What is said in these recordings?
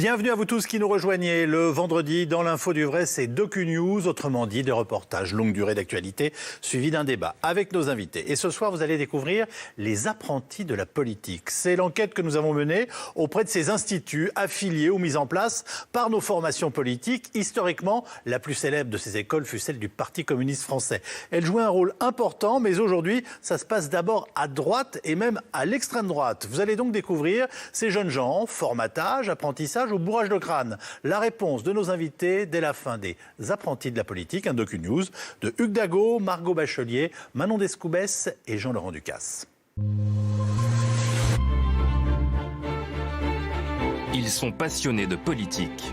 Bienvenue à vous tous qui nous rejoignez. Le vendredi, dans l'info du vrai, c'est DocuNews, autrement dit des reportages longue durée d'actualité, suivis d'un débat avec nos invités. Et ce soir, vous allez découvrir les apprentis de la politique. C'est l'enquête que nous avons menée auprès de ces instituts affiliés ou mis en place par nos formations politiques. Historiquement, la plus célèbre de ces écoles fut celle du Parti communiste français. Elle jouait un rôle important, mais aujourd'hui, ça se passe d'abord à droite et même à l'extrême droite. Vous allez donc découvrir ces jeunes gens, formatage, apprentissage ou bourrage de crâne. La réponse de nos invités dès la fin des apprentis de la politique, un DocuNews de Hugues Dago, Margot Bachelier, Manon Descoubès et Jean-Laurent Ducasse. Ils sont passionnés de politique.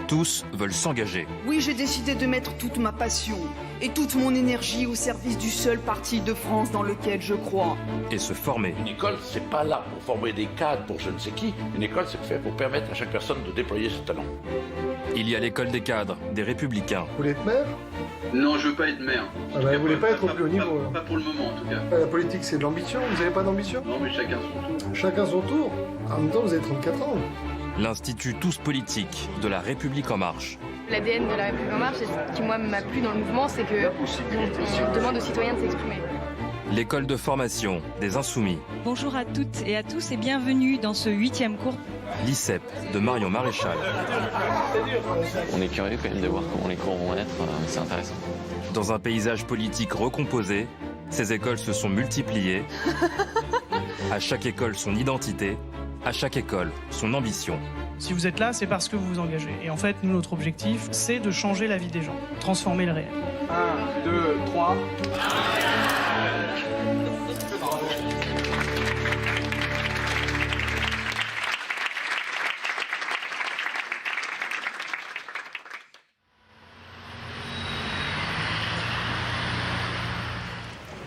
Tous veulent s'engager. Oui, j'ai décidé de mettre toute ma passion et toute mon énergie au service du seul parti de France dans lequel je crois. Et se former. Une école, c'est pas là pour former des cadres pour je ne sais qui. Une école, c'est fait pour permettre à chaque personne de déployer ses talents. Il y a l'école des cadres, des républicains. Vous voulez être maire? Non, je veux pas être maire. Ah bah, vous voulez pas être au plus haut niveau? Pas pour le moment, en tout cas. La politique, c'est de l'ambition. Vous n'avez pas d'ambition? Non, mais chacun son tour. Chacun son tour. En même temps, vous avez 34 ans. L'Institut Tous Politiques de la République En Marche. L'ADN de la République En Marche, et ce qui moi m'a plu dans le mouvement, c'est qu'on demande aux citoyens de s'exprimer. L'école de formation des Insoumis. Bonjour à toutes et à tous et bienvenue dans ce 8e cours. L'ICEP de Marion Maréchal. On est curieux quand même de voir comment les cours vont être, c'est intéressant. Dans un paysage politique recomposé, ces écoles se sont multipliées. À chaque école son identité, à chaque école son ambition. Si vous êtes là, c'est parce que vous vous engagez. Et en fait, nous, notre objectif, c'est de changer la vie des gens, transformer le réel. 1, 2, 3.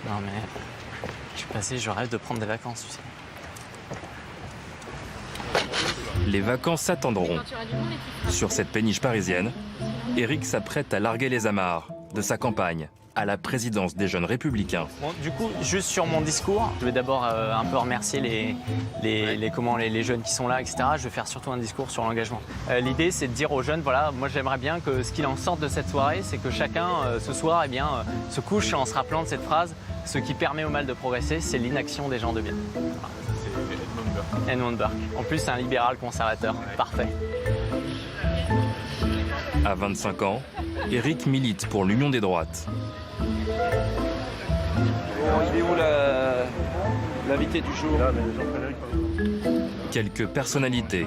Non mais, je suis passé, je rêve de prendre des vacances, tu sais. Les vacances s'attendront. Sur cette péniche parisienne, Éric s'apprête à larguer les amarres de sa campagne à la présidence des Jeunes Républicains. Bon, du coup, juste sur mon discours, je vais d'abord un peu remercier les jeunes qui sont là, etc. Je vais faire surtout un discours sur l'engagement. L'idée, c'est de dire aux jeunes, voilà, moi j'aimerais bien que ce qu'il en sorte de cette soirée, c'est que chacun, ce soir, eh bien, se couche en se rappelant de cette phrase, ce qui permet au mal de progresser, c'est l'inaction des gens de bien. Voilà. Edmund Burke. En plus, c'est un libéral conservateur. Parfait. À 25 ans, Éric milite pour l'Union des droites. Il est où l'invité du jour? Quelques personnalités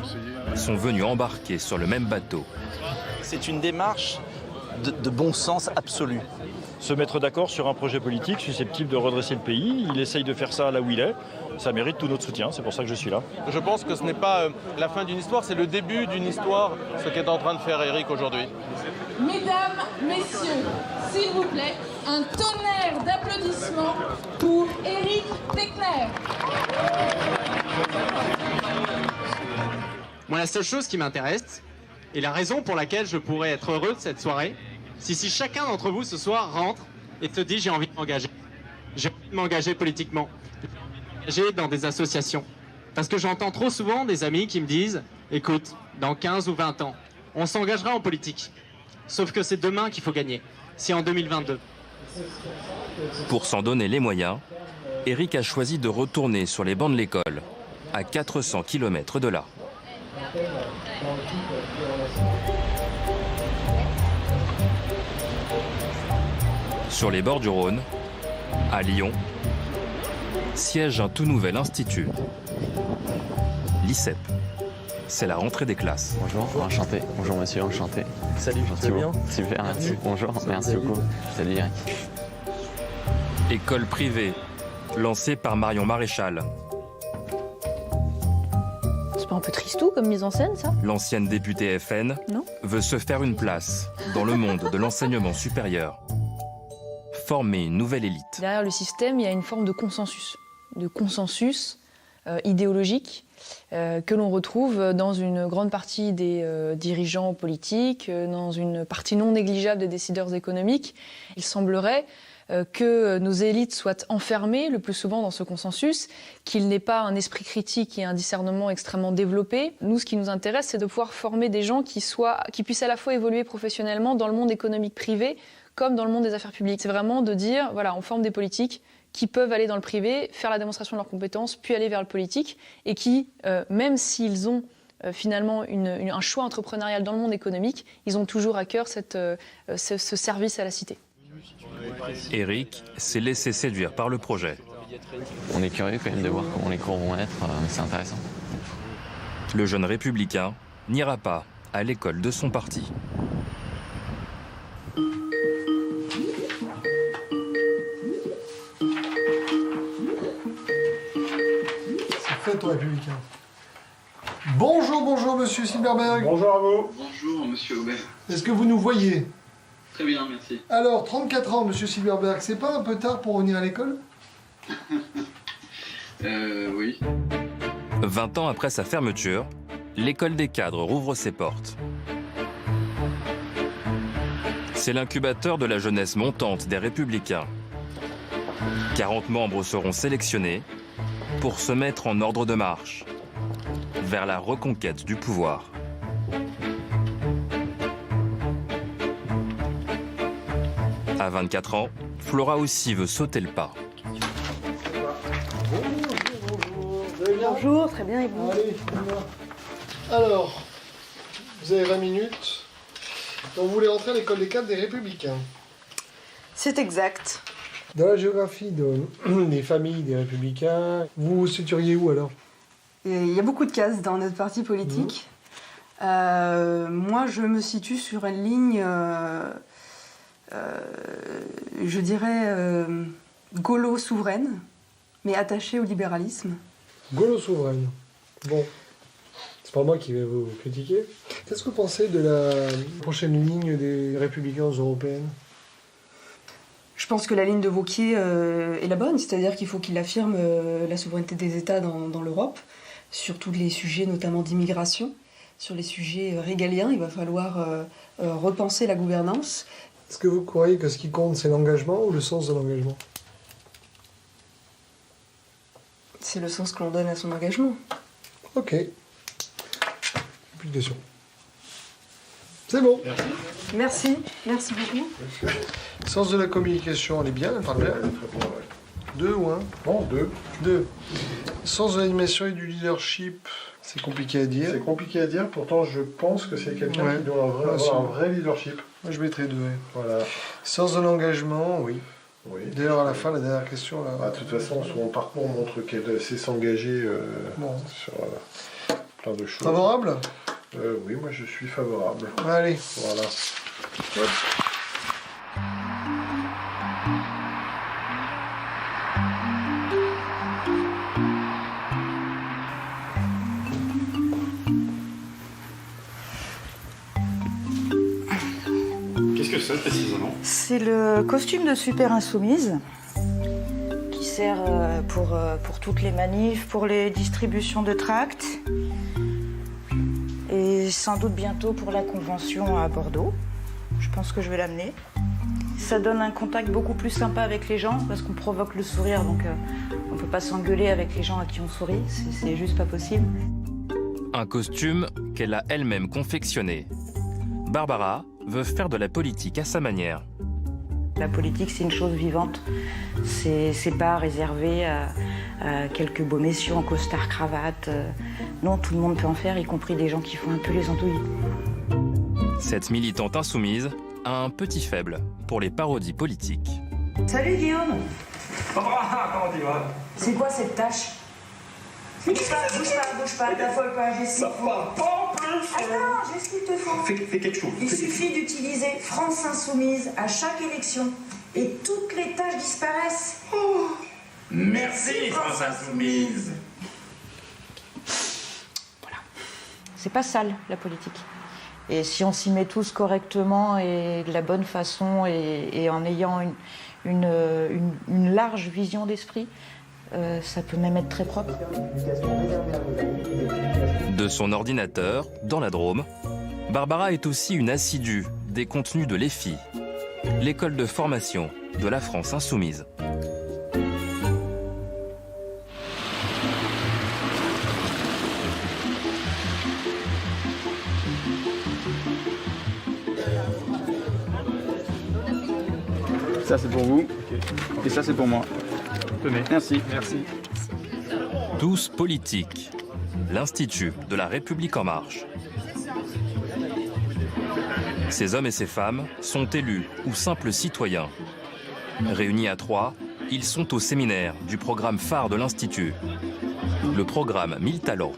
sont venues embarquer sur le même bateau. C'est une démarche de bon sens absolu. Se mettre d'accord sur un projet politique susceptible de redresser le pays. Il essaye de faire ça là où il est. Ça mérite tout notre soutien, c'est pour ça que je suis là. Je pense que ce n'est pas la fin d'une histoire, c'est le début d'une histoire, ce qu'est en train de faire Éric aujourd'hui. Mesdames, messieurs, s'il vous plaît, un tonnerre d'applaudissements pour Éric Techner. Moi, la seule chose qui m'intéresse, et la raison pour laquelle je pourrais être heureux de cette soirée, c'est si chacun d'entre vous ce soir rentre et se dit j'ai envie de m'engager. J'ai envie de m'engager politiquement. J'ai envie de m'engager dans des associations. Parce que j'entends trop souvent des amis qui me disent écoute, dans 15 ou 20 ans, on s'engagera en politique. Sauf que c'est demain qu'il faut gagner. C'est en 2022. Pour s'en donner les moyens, Éric a choisi de retourner sur les bancs de l'école, à 400 km de là. Sur les bords du Rhône, à Lyon, siège un tout nouvel institut, l'ICEP. C'est la rentrée des classes. Bonjour, enchanté. Bonjour monsieur, enchanté. Salut, tu vas bien? Super, merci. Bonjour, merci beaucoup. Salut Eric. École privée, lancée par Marion Maréchal. C'est pas un peu tristou comme mise en scène, ça? L'ancienne députée FN veut se faire une place dans le monde de l'enseignement supérieur. Former une nouvelle élite. Derrière le système, il y a une forme de consensus idéologique que l'on retrouve dans une grande partie des dirigeants politiques, dans une partie non négligeable des décideurs économiques. Il semblerait que nos élites soient enfermées le plus souvent dans ce consensus, qu'il n'ait pas un esprit critique et un discernement extrêmement développé. Nous, ce qui nous intéresse, c'est de pouvoir former des gens qui puissent à la fois évoluer professionnellement dans le monde économique privé comme dans le monde des affaires publiques. C'est vraiment de dire, voilà, on forme des politiques qui peuvent aller dans le privé, faire la démonstration de leurs compétences, puis aller vers le politique, et qui, même s'ils ont finalement un choix entrepreneurial dans le monde économique, ils ont toujours à cœur ce service à la cité. Éric s'est laissé séduire par le projet. On est curieux quand même de voir comment les cours vont être, c'est intéressant. Le jeune républicain n'ira pas à l'école de son parti. C'est fait, ton républicain. Bonjour, monsieur Silberberg. Bonjour à vous. Bonjour, monsieur Aubert. Est-ce que vous nous voyez? Très bien, merci. Alors, 34 ans, monsieur Silberberg, c'est pas un peu tard pour revenir à l'école? Oui. 20 ans après sa fermeture, l'école des cadres rouvre ses portes. C'est l'incubateur de la jeunesse montante des Républicains. 40 membres seront sélectionnés pour se mettre en ordre de marche vers la reconquête du pouvoir. À 24 ans, Flora aussi veut sauter le pas. Bonjour. Vous allez bien? Bonjour, très bien, et vous? Allez, on y va. Alors, vous avez 20 minutes. Donc vous voulez rentrer à l'école des cadres des Républicains. C'est exact. Dans la géographie des familles des Républicains, vous vous situeriez où alors? Il y a beaucoup de cases dans notre parti politique. Moi, je me situe sur une ligne, je dirais, gaulo-souveraine, mais attachée au libéralisme. Gaulo-souveraine. Bon. C'est pas moi qui vais vous critiquer. Qu'est-ce que vous pensez de la prochaine ligne des Républicains européennes? Je pense que la ligne de Wauquiez est la bonne, c'est-à-dire qu'il faut qu'il affirme la souveraineté des États dans l'Europe, sur tous les sujets, notamment d'immigration. Sur les sujets régaliens, il va falloir repenser la gouvernance. Est-ce que vous croyez que ce qui compte, c'est l'engagement ou le sens de l'engagement? C'est le sens que l'on donne à son engagement. Ok. Plus de questions. C'est bon. Merci. Merci beaucoup. Sens de la communication, elle est bien, elle parle bien. Deux ou un? Non, deux. Deux. Sens de l'animation et du leadership, c'est compliqué à dire. C'est compliqué à dire, pourtant je pense que c'est quelqu'un qui doit avoir un vrai leadership. Moi je mettrais deux. Voilà. Sens de l'engagement, oui. Oui. D'ailleurs à la fin, la dernière question là. De toute façon, son parcours montre qu'elle sait s'engager sur plein de choses. Favorable? Oui, moi je suis favorable. Allez. Voilà. Hop. Qu'est-ce que c'est précisément? C'est le costume de Super Insoumise qui sert pour toutes les manifs, pour les distributions de tracts et sans doute bientôt pour la convention à Bordeaux. Je pense que je vais l'amener. Ça donne un contact beaucoup plus sympa avec les gens parce qu'on provoque le sourire, donc on ne peut pas s'engueuler avec les gens à qui on sourit, c'est juste pas possible. Un costume qu'elle a elle-même confectionné. Barbara veut faire de la politique à sa manière. La politique, c'est une chose vivante. C'est pas réservé à quelques beaux messieurs en costard-cravate. Non, tout le monde peut en faire, y compris des gens qui font un peu les andouilles. Cette militante insoumise a un petit faible pour les parodies politiques. Salut Guillaume. Barbara, comment tu vas? C'est quoi cette tâche? Bouge pas, t'affole pas, j'ai ce qu'il faut. Attends, j'ai ce qu'il te faut. Fais quelque chose. Il suffit d'utiliser France Insoumise à chaque élection et toutes les tâches disparaissent. Oh. Merci France Insoumise. Voilà. C'est pas sale, la politique. Et si on s'y met tous correctement et de la bonne façon et en ayant une large vision d'esprit, ça peut même être très propre. De son ordinateur, dans la Drôme, Barbara est aussi une assidue des contenus de l'EFI, l'école de formation de la France insoumise. Ça c'est pour vous, et ça c'est pour moi. Merci. Merci. Tous politiques. L'Institut de la République en marche. Ces hommes et ces femmes sont élus ou simples citoyens. Réunis à 3, ils sont au séminaire du programme phare de l'Institut, le programme 1000 talents.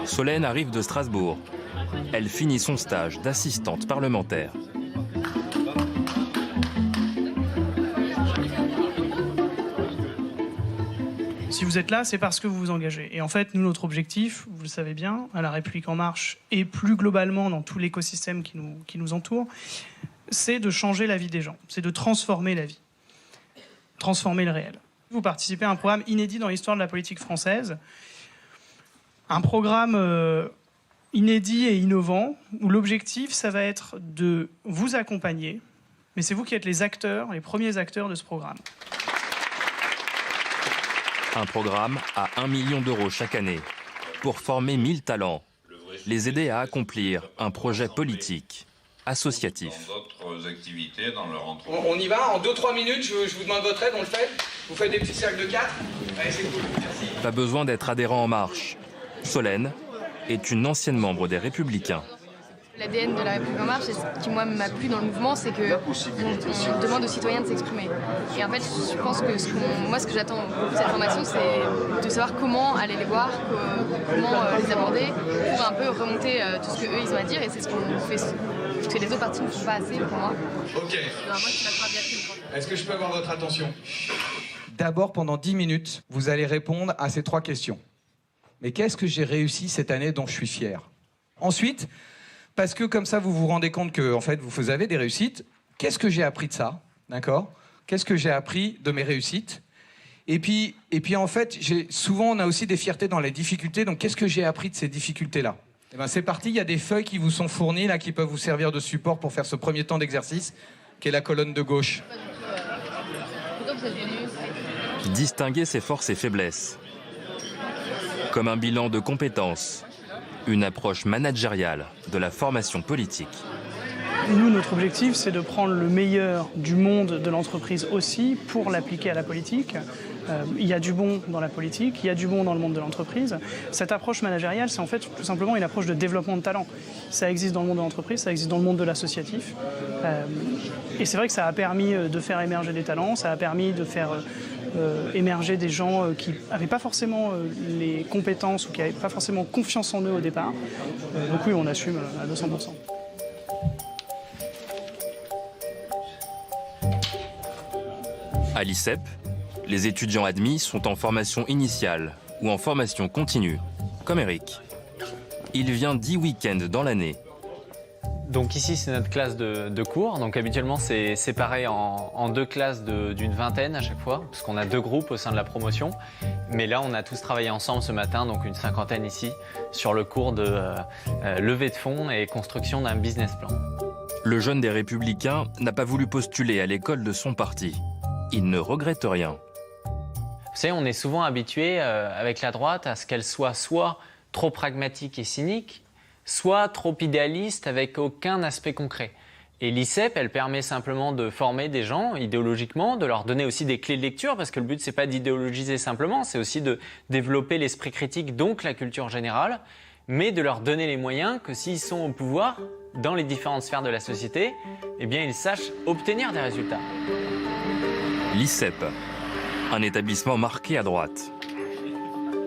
Solène arrive de Strasbourg. Elle finit son stage d'assistante parlementaire. Si vous êtes là, c'est parce que vous vous engagez. Et en fait, nous, notre objectif, vous le savez bien, à La République En Marche et plus globalement dans tout l'écosystème qui nous entoure, c'est de changer la vie des gens, c'est de transformer la vie, transformer le réel. Vous participez à un programme inédit dans l'histoire de la politique française, un programme inédit et innovant, où l'objectif, ça va être de vous accompagner, mais c'est vous qui êtes les acteurs, les premiers acteurs de ce programme. Un programme à 1 million d'euros chaque année pour former 1000 talents, les aider à accomplir un projet politique, associatif. On y va, en 2-3 minutes, je vous demande votre aide, on le fait. Vous faites des petits cercles de 4. Allez, c'est cool, merci. Pas besoin d'être adhérent En Marche. Solène est une ancienne membre des Républicains. L'ADN de La République En Marche, et ce qui moi m'a plu dans le mouvement, c'est qu'on demande aux citoyens de s'exprimer. Et en fait, je pense que ce que j'attends de cette formation, c'est de savoir comment aller les voir, comment les aborder, pour un peu remonter tout ce qu'eux ils ont à dire. Et c'est ce qu'on fait, ce que les autres partis ne font pas assez pour moi. Ok. Est-ce que je peux avoir votre attention? D'abord, pendant 10 minutes, vous allez répondre à ces 3 questions. Mais qu'est-ce que j'ai réussi cette année dont je suis fier? Ensuite, parce que comme ça, vous vous rendez compte que en fait, vous avez des réussites. Qu'est-ce que j'ai appris de ça? D'accord? Qu'est-ce que j'ai appris de mes réussites? Et puis en fait, souvent, on a aussi des fiertés dans les difficultés. Donc, qu'est-ce que j'ai appris de ces difficultés-là? Eh ben, c'est parti. Il y a des feuilles qui vous sont fournies, là, qui peuvent vous servir de support pour faire ce premier temps d'exercice, qui est la colonne de gauche. Distinguer ses forces et faiblesses. Comme un bilan de compétences. Une approche managériale de la formation politique. Nous, notre objectif, c'est de prendre le meilleur du monde de l'entreprise aussi pour l'appliquer à la politique. Il y a du bon dans la politique, il y a du bon dans le monde de l'entreprise. Cette approche managériale, c'est en fait tout simplement une approche de développement de talent. Ça existe dans le monde de l'entreprise, ça existe dans le monde de l'associatif. Et c'est vrai que ça a permis de faire émerger des talents, ça a permis de faire émerger des gens qui n'avaient pas forcément les compétences ou qui n'avaient pas forcément confiance en eux au départ. Donc oui, on assume à 200%. À l'ICEP, les étudiants admis sont en formation initiale ou en formation continue, comme Eric. Il vient 10 week-ends dans l'année. Donc ici, c'est notre classe de cours. Donc habituellement, c'est séparé en 2 classes d'une vingtaine à chaque fois, parce qu'on a 2 groupes au sein de la promotion. Mais là, on a tous travaillé ensemble ce matin, donc une cinquantaine ici, sur le cours de levée de fonds et construction d'un business plan. Le jeune des Républicains n'a pas voulu postuler à l'école de son parti. Il ne regrette rien. Vous savez, on est souvent habitué avec la droite à ce qu'elle soit trop pragmatique et cynique, soit trop idéaliste avec aucun aspect concret. Et l'ICEP, elle permet simplement de former des gens idéologiquement, de leur donner aussi des clés de lecture, parce que le but, c'est pas d'idéologiser simplement, c'est aussi de développer l'esprit critique, donc la culture générale, mais de leur donner les moyens que s'ils sont au pouvoir, dans les différentes sphères de la société, eh bien, ils sachent obtenir des résultats. L'ICEP, un établissement marqué à droite.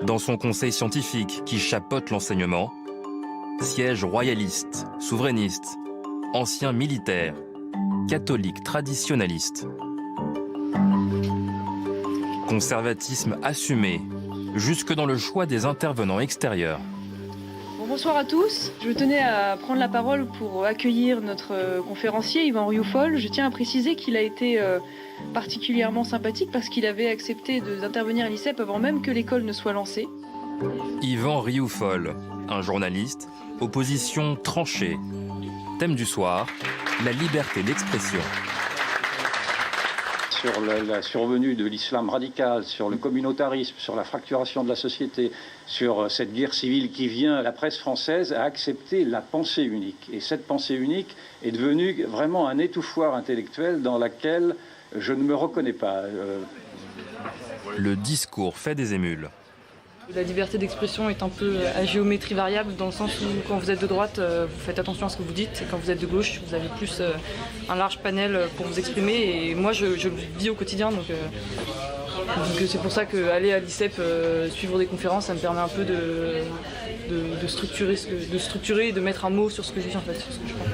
Dans son conseil scientifique qui chapeaute l'enseignement, siège royaliste, souverainiste, ancien militaire, catholique traditionnaliste. Conservatisme assumé, jusque dans le choix des intervenants extérieurs. Bonsoir à tous. Je tenais à prendre la parole pour accueillir notre conférencier Yvan Rioufol. Je tiens à préciser qu'il a été particulièrement sympathique parce qu'il avait accepté d'intervenir à l'ICEP avant même que l'école ne soit lancée. Yvan Rioufol, un journaliste, opposition tranchée. Thème du soir, la liberté d'expression. Sur la survenue de l'islam radical, sur le communautarisme, sur la fracturation de la société, sur cette guerre civile qui vient, la presse française a accepté la pensée unique. Et cette pensée unique est devenue vraiment un étouffoir intellectuel dans lequel je ne me reconnais pas. Le discours fait des émules. La liberté d'expression est un peu à géométrie variable dans le sens où quand vous êtes de droite, vous faites attention à ce que vous dites et quand vous êtes de gauche, vous avez plus un large panel pour vous exprimer et moi je le vis au quotidien donc c'est pour ça qu'aller à l'ICEP, suivre des conférences, ça me permet un peu de structurer et de mettre un mot sur ce que je vis en fait, sur ce que je pense.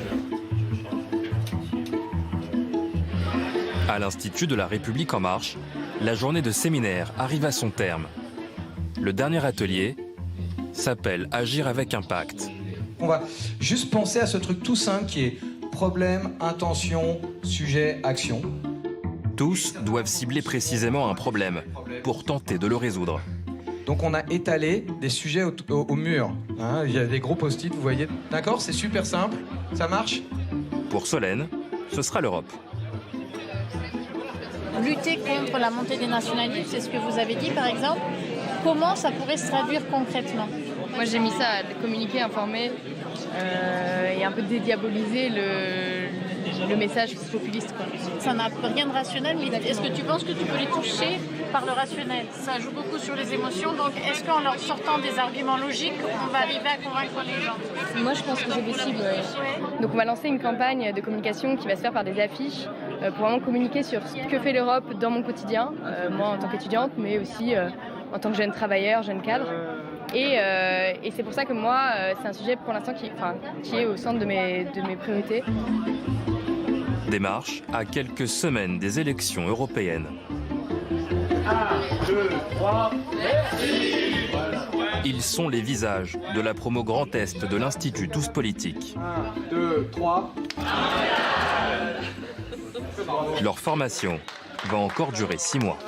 À l'Institut de la République En Marche, la journée de séminaire arrive à son terme. Le dernier atelier s'appelle Agir avec impact. On va juste penser à ce truc tout simple qui est problème, intention, sujet, action. Tous doivent cibler précisément un problème pour tenter de le résoudre. Donc on a étalé des sujets au mur. Hein, il y a des gros post-it, vous voyez. D'accord, c'est super simple. Ça marche ? Pour Solène, ce sera l'Europe. Lutter contre la montée des nationalismes, c'est ce que vous avez dit par exemple. Comment ça pourrait se traduire concrètement ? Moi j'ai mis ça à communiquer, informer et un peu dédiaboliser le message populiste, quoi. Ça n'a rien de rationnel, mais est-ce que tu penses que tu peux les toucher par le rationnel ? Ça joue beaucoup sur les émotions, donc est-ce qu'en leur sortant des arguments logiques, on va arriver à convaincre les gens ? Moi je pense que c'est possible, ouais. Donc on va lancer une campagne de communication qui va se faire par des affiches pour vraiment communiquer sur ce que fait l'Europe dans mon quotidien, moi en tant qu'étudiante, mais aussi en tant que jeune travailleur, jeune cadre. Et c'est pour ça que moi, c'est un sujet pour l'instant qui est au centre de mes priorités. Démarche à quelques semaines des élections européennes. 1, 2, 3, merci. Ils sont les visages de la promo Grand Est de l'Institut Tous Politiques. 1, 2, 3. Leur formation va encore durer 6 mois.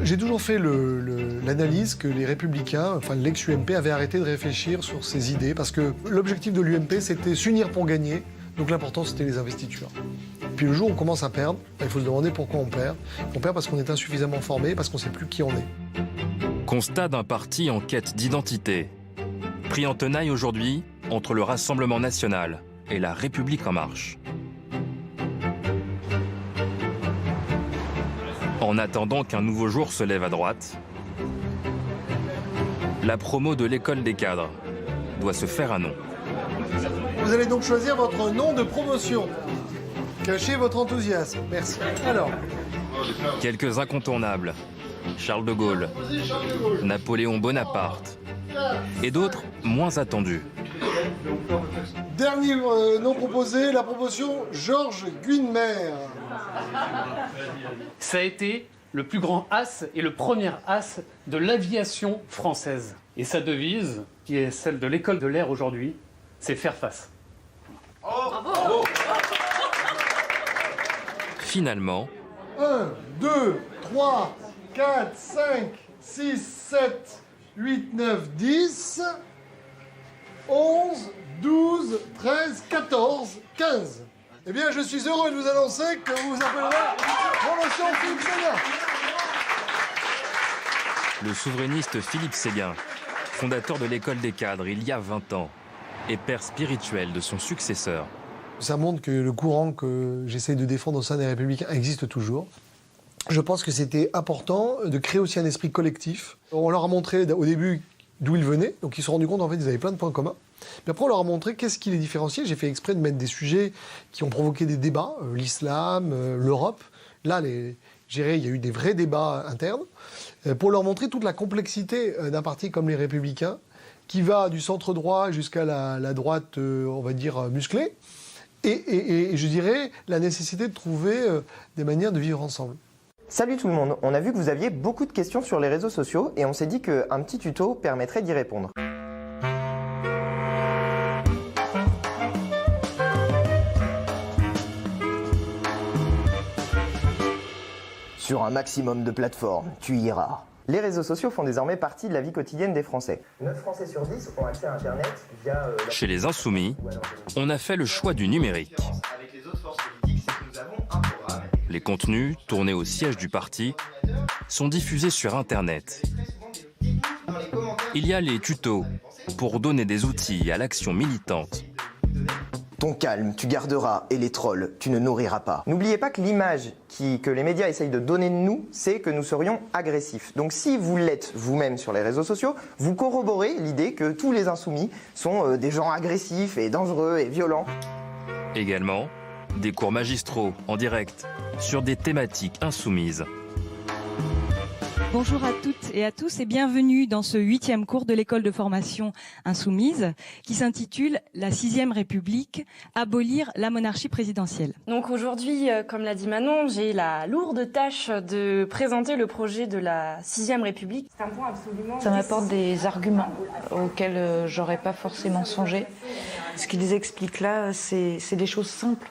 J'ai toujours fait l'analyse que les Républicains, enfin l'ex-UMP, avaient arrêté de réfléchir sur ces idées parce que l'objectif de l'UMP, c'était s'unir pour gagner. Donc l'important, c'était les investitures. Puis le jour où on commence à perdre, il faut se demander pourquoi on perd. On perd parce qu'on est insuffisamment formé, parce qu'on ne sait plus qui on est. Constat d'un parti en quête d'identité. Pris en tenaille aujourd'hui entre le Rassemblement national et la République En Marche. En attendant qu'un nouveau jour se lève à droite, la promo de l'école des cadres doit se faire un nom. Vous allez donc choisir votre nom de promotion. Cachez votre enthousiasme. Merci. Alors. Quelques incontournables. Charles de Gaulle, Napoléon Bonaparte et d'autres moins attendus. Dernier nom proposé, la promotion Georges Guynemer. Ça a été le plus grand as et le premier as de l'aviation française. Et sa devise, qui est celle de l'école de l'air aujourd'hui, c'est faire face. Bravo. Finalement, 1, 2, 3, 4, 5, 6, 7, 8, 9, 10, 11, 12, 13, 14, 15. Eh bien, je suis heureux de vous annoncer que vous vous appellerez promotion Philippe Séguin. Le souverainiste Philippe Séguin, fondateur de l'école des cadres il y a 20 ans, et père spirituel de son successeur. Ça montre que le courant que j'essaie de défendre au sein des Républicains existe toujours. Je pense que c'était important de créer aussi un esprit collectif. On leur a montré au début d'où ils venaient, donc ils se sont rendus compte en fait ils avaient plein de points communs. Puis après on leur a montré qu'est-ce qui les différenciait. J'ai fait exprès de mettre des sujets qui ont provoqué des débats, l'islam, l'Europe. Là, il y a eu des vrais débats internes, pour leur montrer toute la complexité d'un parti comme les Républicains, qui va du centre droit jusqu'à la droite, on va dire, musclée, et je dirais la nécessité de trouver des manières de vivre ensemble. Salut tout le monde, on a vu que vous aviez beaucoup de questions sur les réseaux sociaux et on s'est dit qu'un petit tuto permettrait d'y répondre. Sur un maximum de plateformes, tu iras. Les réseaux sociaux font désormais partie de la vie quotidienne des Français. 9 Français sur 10 ont accès à Internet via... Chez les Insoumis, on a fait le choix du numérique. Les contenus, tournés au siège du parti, sont diffusés sur Internet. Il y a les tutos pour donner des outils à l'action militante. Ton calme, tu garderas, et les trolls, tu ne nourriras pas. N'oubliez pas que l'image que les médias essayent de donner de nous, c'est que nous serions agressifs. Donc si vous l'êtes vous-même sur les réseaux sociaux, vous corroborez l'idée que tous les insoumis sont des gens agressifs et dangereux et violents. Également, des cours magistraux en direct sur des thématiques insoumises. Bonjour à toutes et à tous et bienvenue dans ce 8e cours de l'école de formation insoumise qui s'intitule « La 6e République, abolir la monarchie présidentielle ». Donc aujourd'hui, comme l'a dit Manon, j'ai la lourde tâche de présenter le projet de la 6e République. C'est un point absolument... Ça m'apporte des arguments auxquels j'aurais pas forcément songé. Ce qu'ils expliquent là, c'est des choses simples.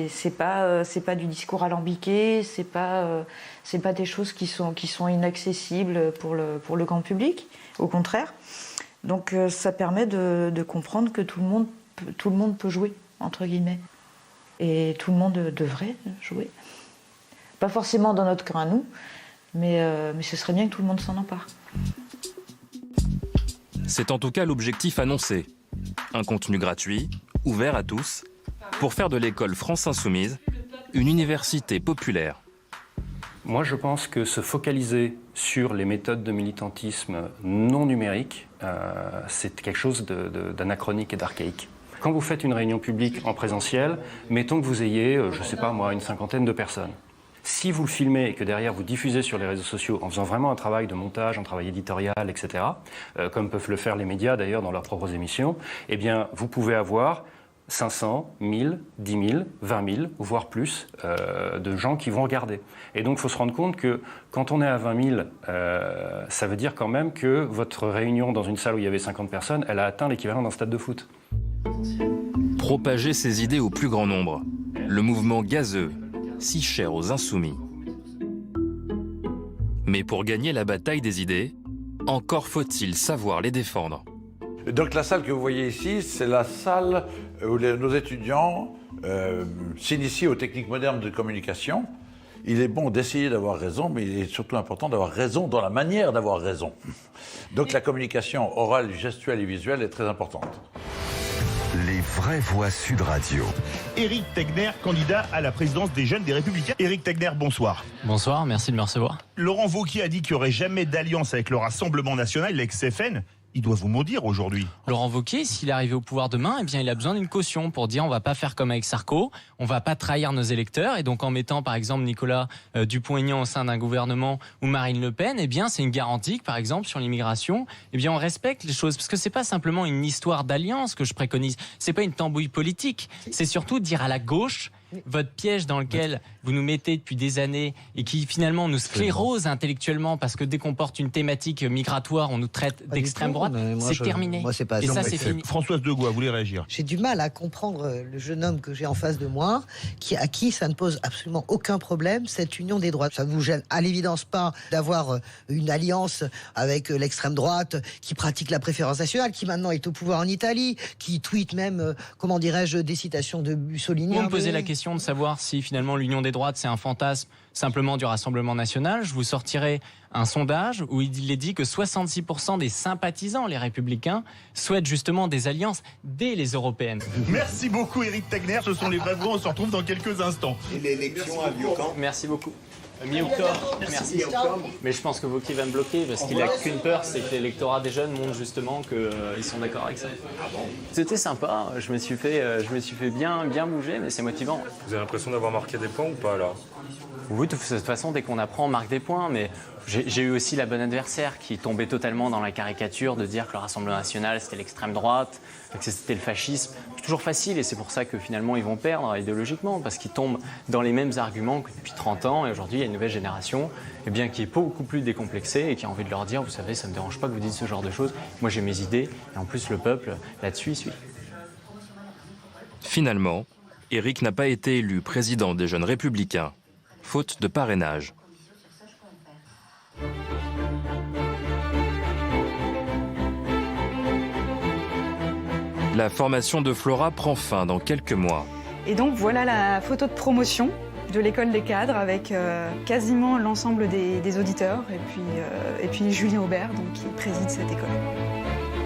C'est pas du discours alambiqué, c'est pas des choses qui sont inaccessibles pour le grand public, au contraire. Donc ça permet de comprendre que tout le monde peut jouer, entre guillemets. Et tout le monde devrait jouer. Pas forcément dans notre camp à nous, mais ce serait bien que tout le monde s'en empare. C'est en tout cas l'objectif annoncé. Un contenu gratuit, ouvert à tous, pour faire de l'école France Insoumise une université populaire. Moi, je pense que se focaliser sur les méthodes de militantisme non numériques, c'est quelque chose d'anachronique et d'archaïque. Quand vous faites une réunion publique en présentiel, mettons que vous ayez, je ne sais pas moi, une 50aine de personnes. Si vous le filmez et que derrière vous diffusez sur les réseaux sociaux en faisant vraiment un travail de montage, un travail éditorial, etc., comme peuvent le faire les médias d'ailleurs dans leurs propres émissions, eh bien, vous pouvez avoir 500, 1000, 10 000, 20 000, voire plus de gens qui vont regarder. Et donc, il faut se rendre compte que quand on est à 20 000, ça veut dire quand même que votre réunion dans une salle où il y avait 50 personnes, elle a atteint l'équivalent d'un stade de foot. Propager ses idées au plus grand nombre. Le mouvement gazeux, si cher aux insoumis. Mais pour gagner la bataille des idées, encore faut-il savoir les défendre. Donc la salle que vous voyez ici, c'est la salle où nos étudiants s'initient aux techniques modernes de communication. Il est bon d'essayer d'avoir raison, mais il est surtout important d'avoir raison dans la manière d'avoir raison. Donc la communication orale, gestuelle et visuelle est très importante. Les vraies voix Sud Radio. Éric Tegner, candidat à la présidence des Jeunes des Républicains. Éric Tegner, bonsoir. Bonsoir, merci de me recevoir. Laurent Wauquiez a dit qu'il n'y aurait jamais d'alliance avec le Rassemblement National, l'ex-FN. Il doit vous maudire aujourd'hui. Laurent Wauquiez, s'il est arrivé au pouvoir demain, eh bien, il a besoin d'une caution pour dire on va pas faire comme avec Sarko, on va pas trahir nos électeurs. Et donc en mettant par exemple Nicolas Dupont-Aignan au sein d'un gouvernement ou Marine Le Pen, eh bien c'est une garantie que par exemple sur l'immigration, eh bien on respecte les choses. Parce que c'est pas simplement une histoire d'alliance que je préconise, c'est pas une tambouille politique, c'est surtout dire à la gauche votre piège dans lequel vous nous mettez depuis des années et qui finalement nous sclérose intellectuellement parce que dès qu'on porte une thématique migratoire, on nous traite d'extrême droite, c'est terminé. Moi, c'est pas et ça, c'est fini. Françoise Degois, vous voulez réagir? J'ai du mal à comprendre le jeune homme que j'ai en face de moi, à qui ça ne pose absolument aucun problème, cette union des droites. Ça ne vous gêne à l'évidence pas d'avoir une alliance avec l'extrême droite qui pratique la préférence nationale, qui maintenant est au pouvoir en Italie, qui tweet même, comment dirais-je, des citations de Mussolini. Vous me posez la question de savoir si finalement l'union des droites c'est un fantasme simplement du Rassemblement National. Je vous sortirai un sondage où il est dit que 66% des sympathisants, les Républicains, souhaitent justement des alliances dès les européennes. Merci beaucoup Éric Tegner, ce sont les vrais voix, on se retrouve dans quelques instants. Et l'élection à Vieux-Camp. Merci beaucoup. Mi-octobre, merci. Mais je pense que Wauquiez va me bloquer parce qu'il n'a qu'une peur, c'est que l'électorat des jeunes montre justement qu'ils sont d'accord avec ça. C'était sympa, je me suis fait bien bouger, mais c'est motivant. Vous avez l'impression d'avoir marqué des points ou pas là? Oui, de toute façon, dès qu'on apprend, on marque des points, mais j'ai eu aussi la bonne adversaire qui tombait totalement dans la caricature de dire que le Rassemblement National c'était l'extrême droite, que c'était le fascisme. C'est toujours facile et c'est pour ça que finalement ils vont perdre idéologiquement parce qu'ils tombent dans les mêmes arguments que depuis 30 ans et aujourd'hui il y a une nouvelle génération qui est beaucoup plus décomplexée et qui a envie de leur dire vous savez ça me dérange pas que vous dites ce genre de choses, moi j'ai mes idées et en plus le peuple là-dessus il suit. Finalement, Éric n'a pas été élu président des Jeunes Républicains. faute de parrainage. La formation de Flora prend fin dans quelques mois. Et donc voilà la photo de promotion de l'école des cadres avec quasiment l'ensemble des auditeurs et puis Julien Aubert donc, qui préside cette école.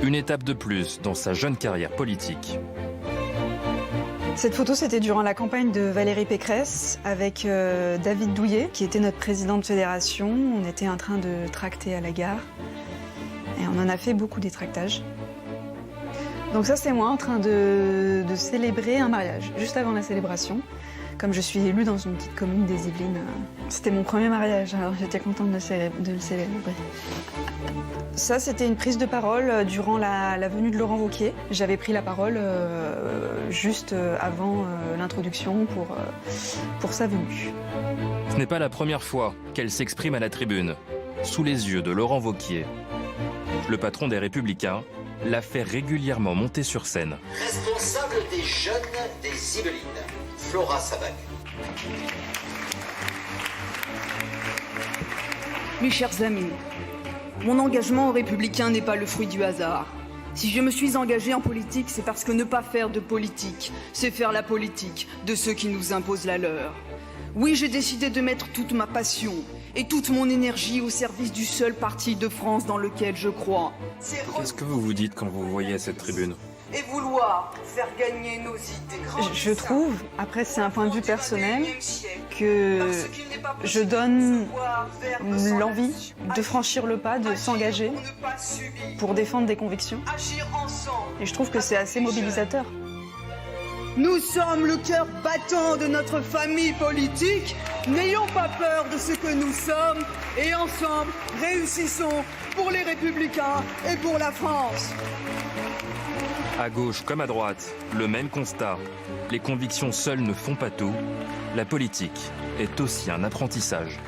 Une étape de plus dans sa jeune carrière politique. Cette photo, c'était durant la campagne de Valérie Pécresse avec David Douillet, qui était notre président de fédération. On était en train de tracter à la gare et on en a fait beaucoup des tractages. Donc ça, c'est moi en train de célébrer un mariage, juste avant la célébration. Comme je suis élue dans une petite commune des Yvelines, c'était mon premier mariage, alors j'étais contente de le célébrer. Ça, c'était une prise de parole durant la venue de Laurent Wauquiez. J'avais pris la parole juste avant l'introduction pour sa venue. Ce n'est pas la première fois qu'elle s'exprime à la tribune, sous les yeux de Laurent Wauquiez. Le patron des Républicains l'a fait régulièrement monter sur scène. Responsable des jeunes des Yvelines, Flora Sabag. Mes chers amis, mon engagement aux Républicains n'est pas le fruit du hasard. Si je me suis engagée en politique, c'est parce que ne pas faire de politique, c'est faire la politique de ceux qui nous imposent la leur. Oui, j'ai décidé de mettre toute ma passion et toute mon énergie au service du seul parti de France dans lequel je crois. Qu'est-ce que vous vous dites quand vous voyez cette tribune ? Et vouloir faire gagner nos idées. Je trouve, après c'est un point de vue personnel, que je donne l'envie de franchir le pas, de s'engager pour défendre des convictions. Et je trouve que c'est assez mobilisateur. Nous sommes le cœur battant de notre famille politique. N'ayons pas peur de ce que nous sommes et ensemble, réussissons pour les Républicains et pour la France. À gauche comme à droite, le même constat. Les convictions seules ne font pas tout. La politique est aussi un apprentissage.